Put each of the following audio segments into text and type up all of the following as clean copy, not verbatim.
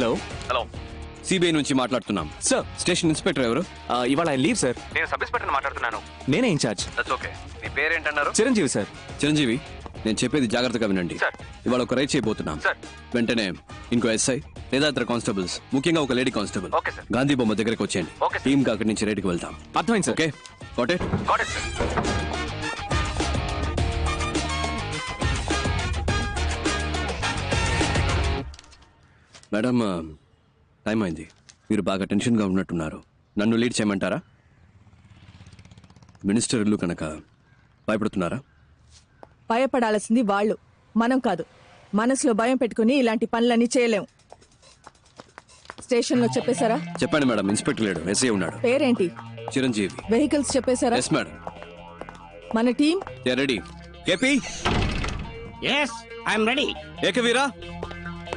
Hello hello, CBI నుంచి మాట్లాడుతున్నాం sir. Station inspector ఎవరు? ఇవాళ ఆయన లీవ్ సార్. నేను సబ్ ఇన్స్పెక్టర్ మాట్లాడుతున్నాను. నేనే ఇన్ఛార్జ్. That's okay. నీ పేరేంటన్నారు? చిరంజీవి సార్. చిరంజీవి, నేను చెప్పేది జాగ్రత్తగా వినండి. సార్. ఇవాళ ఒక రైడ్ చేయబోతున్నాం. సార్. వెంటనే ఇంకో ఎస్ఐ లేదా ఇతర కానిస్టేబుల్స్, ముఖ్యంగా ఒక lady constable okay sir. Gandhi బొమ్మ దగ్గరకు వచ్చేయండి. Okay sir. టీమ్ అక్కడి నుంచి రైడ్కి వెళ్తాం. అర్థమైంది sir. Okay, got it? Got it sir. Madam, time అయింది. మీరు బాగా టెన్షన్గా ఉన్నట్టున్నారు. నన్ను లీడ్ చేయమంటారా? మినిస్టర్ ఇల్లు కనుక భయపడుతున్నారా? భయపడాల్సింది వాళ్ళు, మనం కాదు. మనసులో భయం పెట్టుకుని ఇలాంటి పనులన్నీ చేయలేం. స్టేషన్లో చెప్పేశారా? చెప్పండి మేడం. ఇన్స్పెక్టర్ లేడు, ఎస్ఐ ఉన్నాడు. పేరేంటి? చిరంజీవి. వెహికల్స్ చెప్పేశారా? Yes madam. మన team ready. KP, Yes, I'm ready. Ekavira,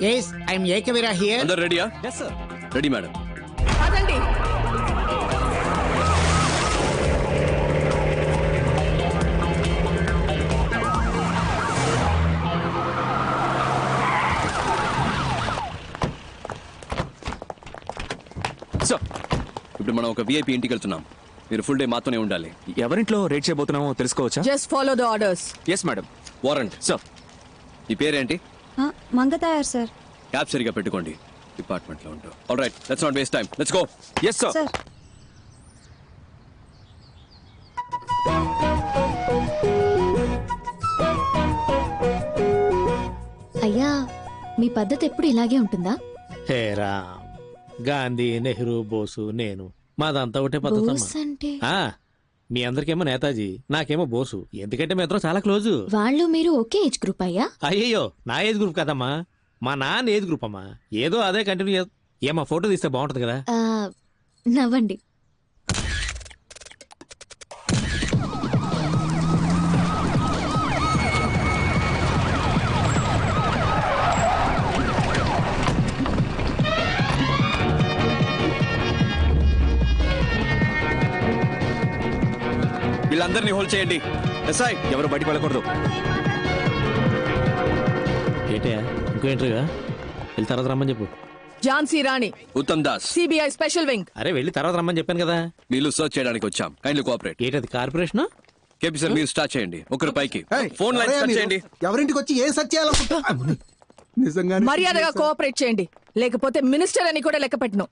Yes, I'm Ekavira here. అందరు రెడీయా? Yes sir. Ready madam. కాదండి. సార్, ఇప్పుడు మనం ఒక విఐపి ఇంటికి వెళ్తున్నాం. మీరు ఫుల్ డే మాతోనే ఉండాలి. ఎవరింట్లో రేట్ చేయబోతున్నామో తెలుసుకోవచ్చా? Just follow the orders. Yes madam. Warrant. Sir. ఈ పేరేంటి? మంగతాయారు సార్. క్యాబ్ సరిగా పెట్టుకోండి. డిపార్ట్మెంట్ లో ఉంటాం. All right, let's not waste time, let's go. Yes sir. Sir అయ్యా, మీ పద్ధతి ఎప్పుడు ఇలాగే ఉంటుందా? హే రామ్, గాంధీ, నెహ్రూ, బోసు, నేను మాదంతా ఒకటే బోస్ పద్ధతి. అంటే మీ అందరికేమో నేతాజీ, నాకేమో బోసు. ఎందుకంటే మీ ఇద్దరం చాలా క్లోజు. వాళ్ళు మీరు ఒకే ఏజ్ గ్రూప్ అయ్యా? అయ్యయ్యో, నా ఏజ్ గ్రూప్ కదమ్మా, మా నాన్న ఏజ్ గ్రూప్ అమ్మా. ఏదో అదే కంటిన్యూ ఏమా ఫోటో తీస్తే బాగుంటది కదా. నవ్వండి. వీళ్ళందరినీ హోల్డ్ చేయండి. ఎస్ఐ, ఎవరు బయటికి వెళ్ళకూడదు. ఏంటయా ఇంకో ఎంట్రీగా వెళ్ళి తర్వాత రమ్మని చెప్పు. Jhansi Rani, Uttam Das, CBI special wing. అరే వెళ్ళి తర్వాత రమ్మని చెప్పాను కదా. వీళ్ళు సర్చ్ చేయడానికి వచ్చాం. Kindly cooperate. ఏంటది కార్పొరేషన్? కేపీ సార్, మీరు స్టార్ట్ చేయండి. ఒకరి పైకి ఫోన్ లైన్ స్టార్ట్ చేయండి. ఎవరింటికి వచ్చి ఏం సెర్చ్ చేయాలనుకుంటా? నిజంగా మర్యాదగా కోఆపరేట్ చేయండి, లేకపోతే మినిస్టర్ అని కూడా లెక్క పెట్టను.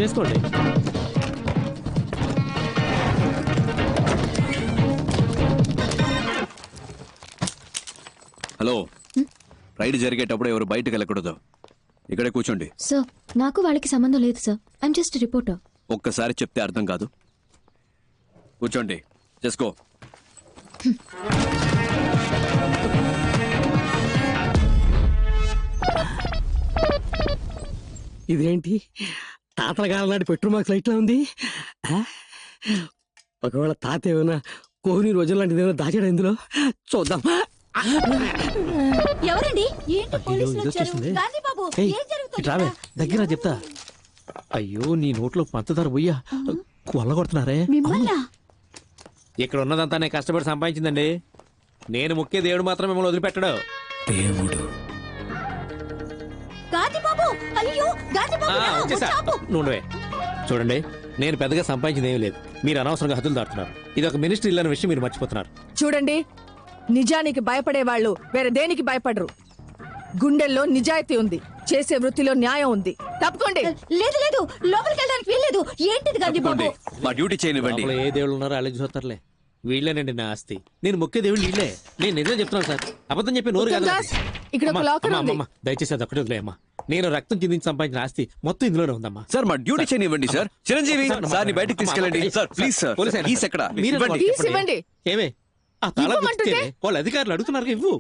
చేసుకోండి. హలో, రైడ్ జరిగేటప్పుడు ఎవరు బయటకు వెళ్ళకూడదు. ఇక్కడే కూర్చోండి. సార్, నాకు వాళ్ళకి సంబంధం లేదు సార్. I'm just reporter. ఒక్కసారి చెప్తే అర్థం కాదు. కూర్చోండి. చేసుకో. ఇదేంటి తాతల కాలం నాటి పెట్రోల్ మార్క్స్ లైట్ లా ఉంది. ఒకవేళ తాత ఏమైనా కోహ్లీ రోజుల లాంటిది ఏమైనా దాచాడు ఇందులో, చూద్దాం. ఎవరండి? ఏంటి పోలీసులు ఇది వచ్చారు? వచ్చేసింది. గాంధీ బాబు, ఏయ్, ఏం జరుగుతుంది? ఇటు రావే, దగ్గర చెప్తా. అయ్యో, నీ నోట్లో పంచదార పోయ్యా కొల్లగొడుతున్నారే. మిమ్మల్నా? ఇక్కడ ఉన్నదంతా నేను కష్టపడి సంపాదించిందండి. నేను ముఖ్య దేవుడు మాత్రం మిమ్మల్ని వదిలిపెట్టడు. దేవుడు. గాంధీ బాబు, అయ్యో గాంధీ బాబు, రా, వచ్చేసా. వచ్చాపు. నుండే చూడండి, నేను పెద్దగా సంపాదించింది ఏమీ లేదు. మీరు అనవసరంగా హద్దులు దాటుతున్నారు. ఇది ఒక మినిస్ట్రీ ఇల్లు అనే విషయం మీరు మర్చిపోతున్నారు. చూడండి, నిజానికి భయపడే వాళ్ళు వేరే దేనికి భయపడరు. గుండెల్లో నిజాయితీ ఉంది, చేసే వృత్తిలో న్యాయం ఉంది. తప్పుకోండి. లేదు లేదు, లోపలికి వెళ్ళడానికి వీల్లేదు. ఏంటిది గాంధీ బాబు? తప్పకోండి. మా డ్యూటీ చేయనివ్వండి. లోపల ఏ దేవుళ్ళు ఉన్నారో అలాగే చూస్తారులే. వీళ్ళేనండి నా ఆస్తి. నేను ముఖ్య దేవుళ్ళు వీళ్ళే. నేను నిజం చెప్తున్నాను సార్, అబద్ధం చెప్పి నోరు కాదు. ఉత్తమ్ దాస్, ఇక్కడ ఒక లాకర్ ఉంది. దయచేసి అది ఒకటి వదిలేయమ్మా. నేను రక్తం చిందించి సంపాదించిన ఆస్తి మొత్తం ఇందులోనే ఉందమ్మా. సార్, మా డ్యూటీ చేయనివ్వండి సార్. చిరంజీవి, సార్ ని బయటికి తీసుకెళ్ళండి. Sir please sir. కీస్ ఎక్కడ? ఇవ్వండి. కీస్ ఇవ్వండి. ఏమే ఆ తాళం ఇవ్వమంటుంటే? ఇస్తే వాళ్ళ అధికారులు అడుగుతున్నారు ఇవ్వు.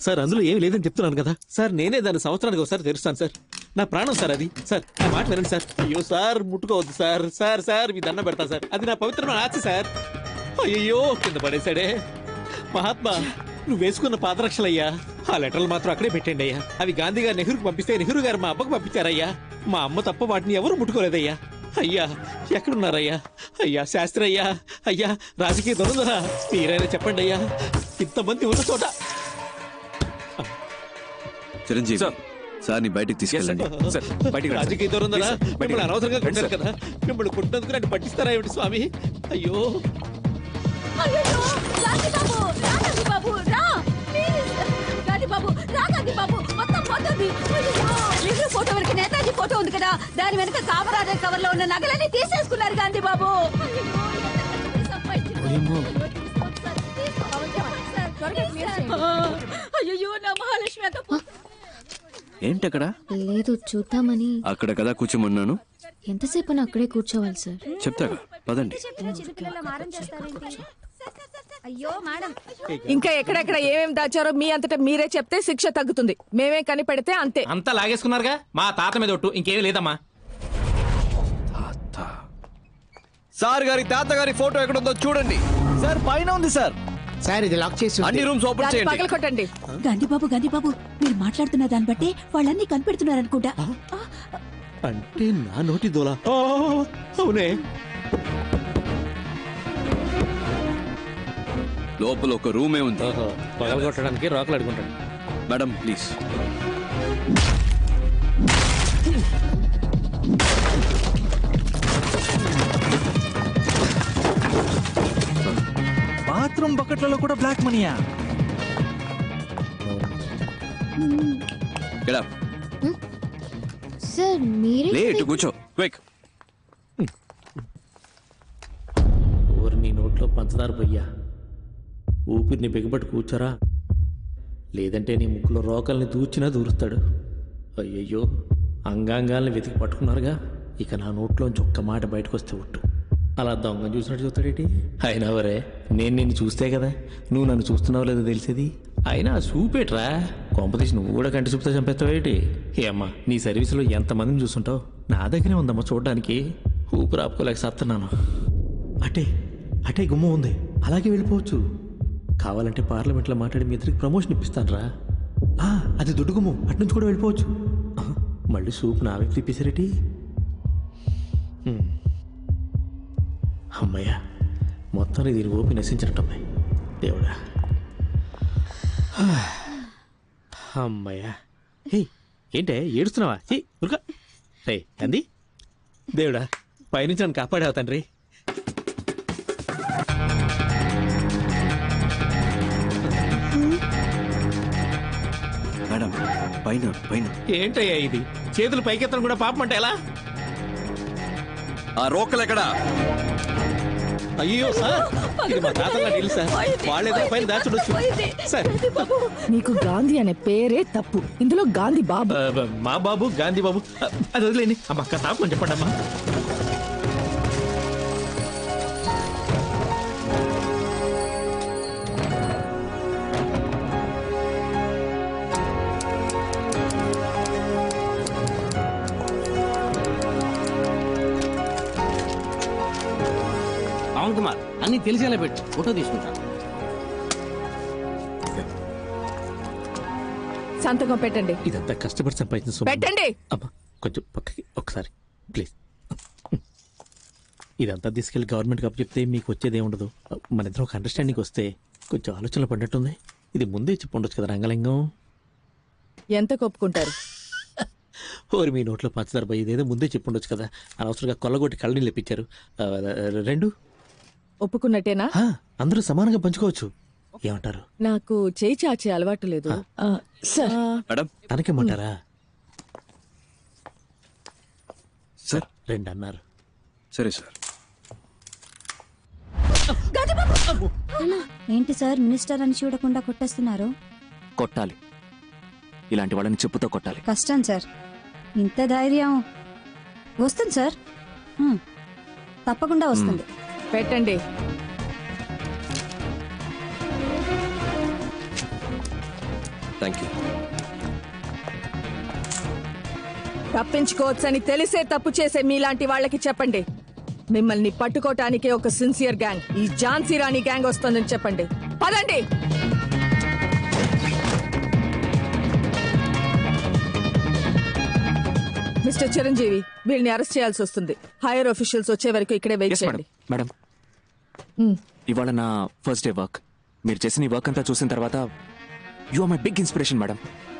సార్, అందులో ఏమి లేదని చెప్తున్నాను కదా సార్. నేనే దాన్ని సంవత్సరానికి ఒకసారి తెరుస్తాను సార్. నా ప్రాణం సార్ అది. సార్, నా మాట వినండి సార్. అయ్యో సార్, ముట్టుకోవద్దు సార్. సార్ సార్ మీ దండం పెడతా సార్. అది నా పవిత్రమైన ఆస్తి సార్. అయ్యో, కింద పడేశాడే. మహాత్మా, నువ్వు వేసుకున్న పాదరక్షలయ్యా. ఆ లెటర్లు మాత్రం అక్కడే పెట్టండి అయ్యా. అవి గాంధీ గారు నెహ్రూకి పంపిస్తే నెహ్రూ గారు మా అబ్బకు పంపించారయ్యా. మా అమ్మ తప్ప వాటిని ఎవరు ముట్టుకోలేదయ్యా. అయ్యా, ఎక్కడున్నారయ్యా? అయ్యా శాస్త్రి అయ్యా, అయ్యా రాజకీయ దొరదరా, మీరైనా చెప్పండి అయ్యా. ఇంతమంది ఉన్న చోట. చిరంజీవి, సార్ని బయటికి తీసుకెళ్ళండి. సార్ బయటికి రండి, రాజకీయ దూరం ఉందా? సార్. బయటికి మిమ్మల్ని రండి. అనవసరంగా రండి, కొట్టారు సార్. కదా, మిమ్మల్ని కొట్టినందుకు నన్ను పట్టిస్తారా ఏమిటి స్వామి? అయ్యో అయ్యయ్యో, గాంధీ బాబు, రా గాంధీ బాబు, రా. ప్లీజ్. గాంధీ బాబు, రా గాంధీ బాబు, మొత్తం పోతుంది. అయ్యయ్యో, నెహ్రూ ఫోటో వరకు నేతాజీ ఫోటో ఉంది కదా, దాని వెనక కామరాజర్ కవర్ లో ఉన్న నగలన్నీ తీసేసుకున్నారు గాంధీ బాబు. అయ్యయ్యో, ఎంత కష్టపడి సంపాదించారు. అయ్యో, తీసుకోండి సార్, తీసుకోండి సార్. త్వరగా clear చేయండి. అయ్యయ్యో, నా మహాలక్ష్మి అక్క పో- ఏంటక్కడ? లేదు చూద్దామని. అక్కడ కదా కూర్చోమన్నాను. ఎంతసేపు అని అక్కడే కూర్చోవాలి సార్? చెప్తాగా, పదండి. అయ్యో మేడం, ఇంకా ఎక్కడెక్కడ ఏమేమి దాచారో మీ అంతటా మీరే చెప్తే శిక్ష తగ్గుతుంది. మేమే కనిపెడితే అంతే. అంతా లాగేసుకున్నారుగా, మా తాత మీద ఒట్టు, ఇంకేమీ లేదమ్మా. సార్ గారి తాతగారి ఫోటో ఎక్కడుందో చూడండి. సార్ పైన ఉంది సార్. సార్ ఇది లాక్ చేసి అన్ని రూమ్స్ ఓపెన్ దాన్ని చేయండి. పగల కొట్టండి. గాంధీ బాబు మీరు మాట్లాడుతున్న దాన్ని బట్టి వాళ్ళన్నీ కనిపెడుతున్నారనుకుంటా. అంటే నా నోటి దోలా? అవునే. లోపల ఒక రూమే ఉంది. పగలగొట్టడానికి రాకలు అడుగుంటాడు. Madam please. బాత్రూమ్ బకెట్లలో కూడా బ్లాక్ మనీయా? Get up. సార్ మీరే లేట్ కూర్చో క్విక్. ఊరి నీ నోట్లో పంచదార పొయ్యా, ఊపిరిని బిగబట్టి కూర్చోరా, లేదంటే నీ ముక్కులో రోకల్ని దూచినా దూరుస్తాడు. అయ్యయ్యో, అంగాంగాల్ని వెతికి పట్టుకున్నారుగా, ఇక నా నోట్లోంచి ఒక్క మాట బయటకు వస్తే ఒట్టు. అలా దొంగ చూసినట్టు చూస్తాడేటి? అయినా వరే, నేను నిన్ను చూస్తే కదా నువ్వు నన్ను చూస్తున్నావు లేదో తెలిసేది. అయినా చూపేట్రా, కొంపతీసి నువ్వు కూడా కంటి చూపుతా చంపేస్తావేటి? ఏ అమ్మా, నీ సర్వీసులో ఎంతమందిని చూస్తుంటావు, నా దగ్గరే ఉందమ్మా చూడడానికి. ఊపిరి ఆపుకోలేక సస్తున్నాను. అటే అటే గుమ్మం ఉంది, అలాగే వెళ్ళిపోవచ్చు. కావాలంటే పార్లమెంట్లో మాట్లాడి మీ ఇద్దరికి ప్రమోషన్ ఇప్పిస్తాను రా. అది దొడ్డు గుమ్మం, అట్నుంచి కూడా వెళ్ళిపోవచ్చు. మళ్ళీ సూప్ నా వైపు తిప్పేసారేటి? అమ్మయ్యా, మొత్తం దీని ఓపి నశించినట్టమ్మాయి దేవుడా. అమ్మయ్యా. హే, ఏంటే ఏడుస్తున్నావా? ఉరుక. రే అంది, దేవుడా పైనుంచి నన్ను కాపాడావు తండ్రి. మేడం పైన పైన. ఏంటయ్యా ఇది, చేతులు పైకెత్తడం కూడా పాపం అంటే ఎలా? ఆ రోకలు ఎక్కడా? అయ్యో సార్, ఇది మా తాతల నీళ్ళు సార్, వాళ్ళేదో పైన దాచుడొచ్చు సార్. నీకు గాంధీ అనే పేరే తప్పు, ఇందులో గాంధీ బాబు. మా బాబు గాంధీ బాబు, అది వదిలేండి అమ్మ. అక్క తాపని చెప్పండి అమ్మా. పవన్ కుమార్ అన్ని తెలిసేలా పెట్టు, ఫోటో తీసుకుంటాను. సంతకం పెట్టండి. ఇదంతా కష్టపడి సంపాదించిన సొమ్ము. పెట్టండి. అమ్మా కొంచెం పక్కకి ఒకసారి ప్లీజ్. ఇదంతా తీసుకెళ్లి గవర్నమెంట్కి అప్పు చెప్తే మీకు వచ్చేది ఏముండదు. మన ఇద్దరు ఒక అండర్స్టాండింగ్ వస్తే కొంచెం ఆలోచనలు పడినట్టుంది. ఇది ముందే చెప్పి ఉండొచ్చు కదా రంగలింగం. ఎంత కొప్పుకుంటారు? ఓరి మీ నోట్లో పంచదార పోయి, ఇదేదో ముందే చెప్పి ఉండొచ్చు కదా. అనవసరంగా కొల్లగొట్టి కళ్ళని లేపించారు. రెండు ఒప్పుకున్నట్టేనా? అందరూ సమానంగా పంచుకోవచ్చు. ఏమంటారు? నాకు చేయి చాచే అలవాటు లేదు. Sir madam తనకేమంటారా? సార్ రెండు అన్నారు. సరే సార్. ఏంటి సార్, మినిస్టర్ అని చూడకుండా కొట్టేస్తున్నారు? కొట్టాలి, ఇలాంటి వాళ్ళని చెప్పుతో కొట్టాలి. కష్టం సార్, ఇంత ధైర్యం వస్తుంది సార్, తప్పకుండా వస్తుంది. పెట్టండి. Thank you. తప్పించుకోవచ్చని తెలిసే తప్పు చేసే మీలాంటి వాళ్ళకి చెప్పండి, మిమ్మల్ని పట్టుకోటానికే ఒక సిన్సియర్ గ్యాంగ్, ఈ ఝాన్సీ రాణి గ్యాంగ్ వస్తుందని చెప్పండి. పదండి. మిస్టర్ చిరంజీవి, వీళ్ళని అరెస్ట్ చేయాల్సి వస్తుంది. హైయర్ ఆఫీషియల్స్ వచ్చే వరకు ఇక్కడే వెయిట్ ఎస్ మేడం. చేయండి. మేడం, ఇవాళ నా ఫస్ట్ డే వర్క్. మీరు చేసిన ఈ వర్క్ అంతా చూసిన తర్వాత you are my big inspiration madam.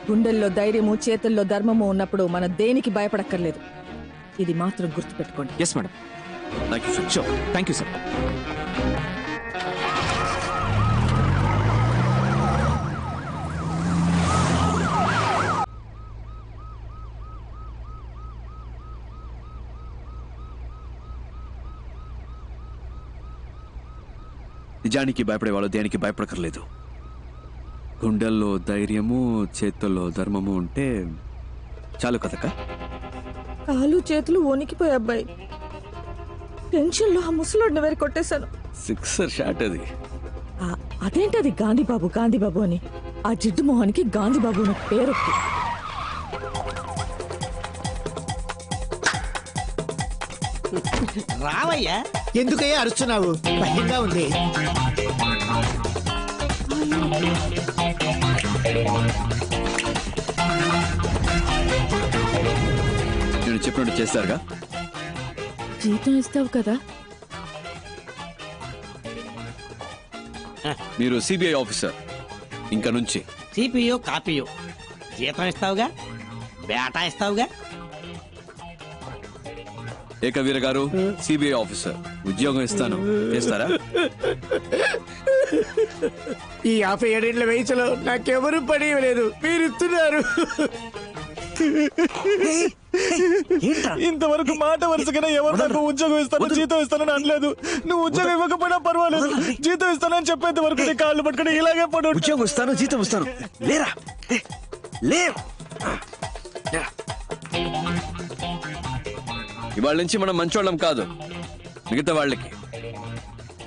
గుండెల్లో ధైర్యము చేతుల్లో ధర్మము ఉన్నప్పుడు మనం దేనికి భయపడక్కర్లేదు. ఇది మాత్రం గుర్తుపెట్టుకోండి. Yes madam. Thank you sir. Sure. Thank you sir. నిజానికి భయపడేవాళ్ళు దేనికి భయపడకర్లేదు. గుండెల్లో ధైర్యము చేతుల్లో ధర్మము ఉంటే చాలు కదక్క. కాలు చేతులు వణికిపోయి అబ్బాయి. టెన్షన్లో ఆ ముసలోడిని వేరు కొట్టేశాను. సిక్సర్ షాట్ అది. అదేంటది గాంధీబాబు అని. ఆ జిడ్డు మొహానికి గాంధీబాబు అనే పేరు. రావయ్యా, ఎందుకయ్యా అరుస్తున్నావు? భయంగా ఉంది. నేను చెప్పినట్టు చేస్తారుగా. జీతం ఇస్తావు కదా. మీరు సిబిఐ ఆఫీసర్. ఇంకా నుంచి సిపియో కాపీయో జీతం ఇస్తావుగా, బేటా ఇస్తావుగా. ఏకవీర గారు సిబిఐ ఆఫీసర్, ఉద్యోగం ఇస్తాను, చేస్తారా? ఈ 57 వయసులో నాకెవరు పని ఇవ్వలేదు, మీరు ఇస్తున్నారు. ఇంతవరకు మాట వరుసగానే ఎవరు నాకు ఉద్యోగం ఇస్తాను జీతం ఇస్తానని అనలేదు. నువ్వు ఉద్యోగం ఇవ్వకపోయినా పర్వాలేదు, జీతం ఇస్తానని చెప్పేంత వరకు నీ కాళ్ళు పట్టుకుని ఇలాగే పడు. ఉద్యోగం ఇస్తాను జీతం ఇస్తాను లేరా? ఇవాళ నుంచి మనం మంచోళ్ళం కాదు. మిగతా వాళ్ళకి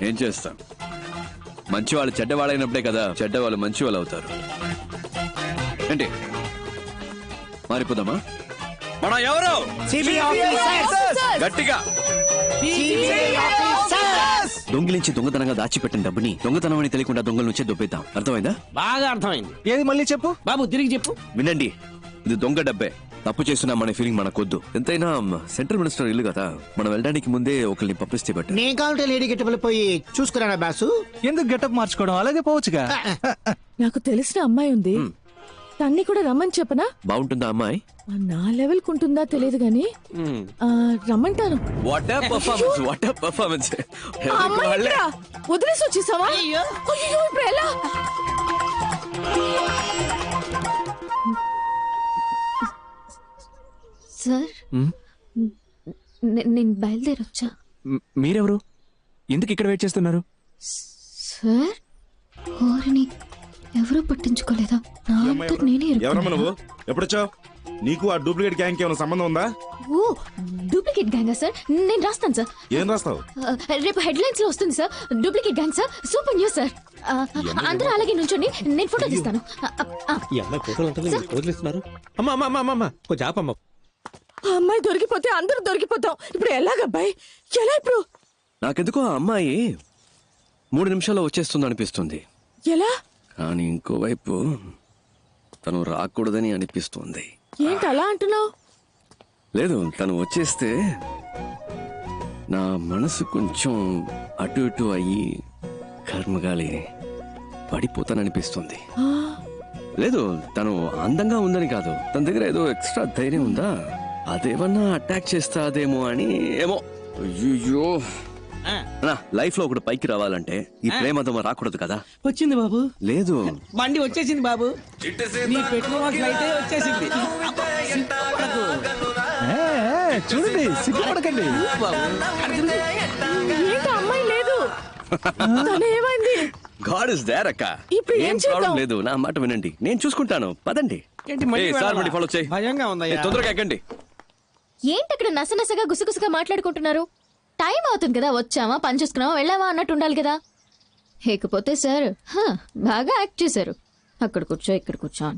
ఏం చేస్తాం? మంచి వాళ్ళు చెడ్డవాళ్ళైనప్పుడే కదా చెడ్డవాళ్ళు మంచి వాళ్ళు అవుతారు. ఏంటి మారిపోదామా? మన ఎవరు? గట్టిగా దొంగిలించి దొంగతనంగా దాచిపెట్టిన డబ్బుని దొంగతనం అని తెలియకుండా దొంగల నుంచే దొబ్బేద్దాం. అర్థమైందా? బాగా అర్థమైంది. ఏది మళ్ళీ చెప్పు బాబు, తిరిగి చెప్పు. వినండి, ఇది దొంగ డబ్బే. తప్పు చేస్తున్నామనే ఫీలింగ్ మనకొద్దు. ఎంతైనా సెంట్రల్ మినిస్టర్ ఇల్లు కదా, మనం వెళ్ళడానికి ముందే ఒకరిని పబ్లిసిటీ పెట్టాలి. నేను కావాలంటే లేడీ గెటబుల్ పోయి చూసుకురానా బాసు? ఎందుకు గెటప్ మార్చుకోవడం? అలాగే పోవచ్చుగా. నాకు తెలిసిన అమ్మాయి ఉంది, తన్ని కూడా రమ్మని చెప్పనా? బాగుంటుందా అమ్మాయి? నా లెవెల్ కుంటుందా తెలియదు గాని రమ్మంటాను. What a performance, what a performance. ఆ అమ్మాయి ఎక్కడా? వదిలేసి వచ్చేసావా? అయ్యో, ఇప్పుడు ఎలా? సార్ నేను బయలుదేరొచ్చా? మీరెవరు? ఎందుకు ఇక్కడ వెయిట్ చేస్తున్నారు? సార్ ఓరిని ఎవరూ పట్టించుకోలేదా? నా అంతట నేనే ఎవరమ్మ నువ్వు? ఇరుక్కున్నానా? ఎప్పుడొచ్చావు? నీకు ఆ డూప్లికేట్ గ్యాంగ్ ఏమైనా సంబంధం ఉందా? ఓ డూప్లికేట్ గ్యాంగా సార్? నేను రాస్తాను సార్. ఏం రాస్తావు? రేపు హెడ్లైన్స్ లో వస్తుంది sir. Duplicate gang sir, super news sir. అందరూ అలాగే నుంచోండి, నేను ఫోటో తీస్తాను. ఈ అమ్మాయి ఫోటోలు అంటే వదిలిస్తున్నారు. అమ్మా అమ్మా అమ్మా అమ్మా కొంచెం ఆపమ్మా. ఆ అమ్మాయి దొరికిపోతే అందరూ దొరికిపోతాం. ఇప్పుడు ఎలాగబ్బాయి, ఎలా ఇప్పుడు? నాకెందుకో ఆ అమ్మాయి 3 నిమిషాల్లో వచ్చేస్తుంది అనిపిస్తుంది. ఎలా? కానీ ఇంకోవైపు తను రాకూడదని అనిపిస్తుంది. ఏంటి అలా అంటున్నావు? లేదు, తను వచ్చేస్తే నా మనసు కొంచెం అటు ఇటు అయ్యి కర్మగాలి పడిపోతాననిపిస్తుంది. లేదు, తను అందంగా ఉందని కాదు, తన దగ్గర ఏదో ఎక్స్ట్రా ధైర్యం ఉందా, అదేమన్నా అటాక్ చేస్తాదేమో అని. ఏమో. అయ్యో, లైఫ్ లో ఒకటి పైకి రావాలంటే ఈ ప్రేమతో రాకూడదు కదా. వచ్చింది బాబు. లేదు, బండి వచ్చేసింది బాబు. నీ పెట్రోల్ ఫ్లైట్ వచ్చేసింది. చూడండి, సిగ్గుపడకండి. ఏంటి అమ్మాయి లేదు? తను ఏమైంది? గాడ్ ఇస్ దేర్ అక్క. ఇప్పుడు ఏం ఏం చేద్దాం? ప్రాబ్లం లేదు, నా మాట వినండి, నేను చూసుకుంటాను. పదండి. ఏంటి మళ్ళీ ఏయ్, సార్ వెళ్ళాలా? బండి ఫాలో చేయి. భయంగా ఉందయ్యా. తొందరగా ఎక్కండి. ఏంటి అక్కడ నసనసగా గుసగుసగా మాట్లాడుకుంటున్నారు? టైం అవుతుంది కదా, వచ్చామా పని చేసుకున్నావా వెళ్ళావా అన్నట్టు ఉండాలి కదా. లేకపోతే సార్ బాగా యాక్ట్ చేశారు. అక్కడ కూర్చో ఇక్కడ కూర్చో అంటూ.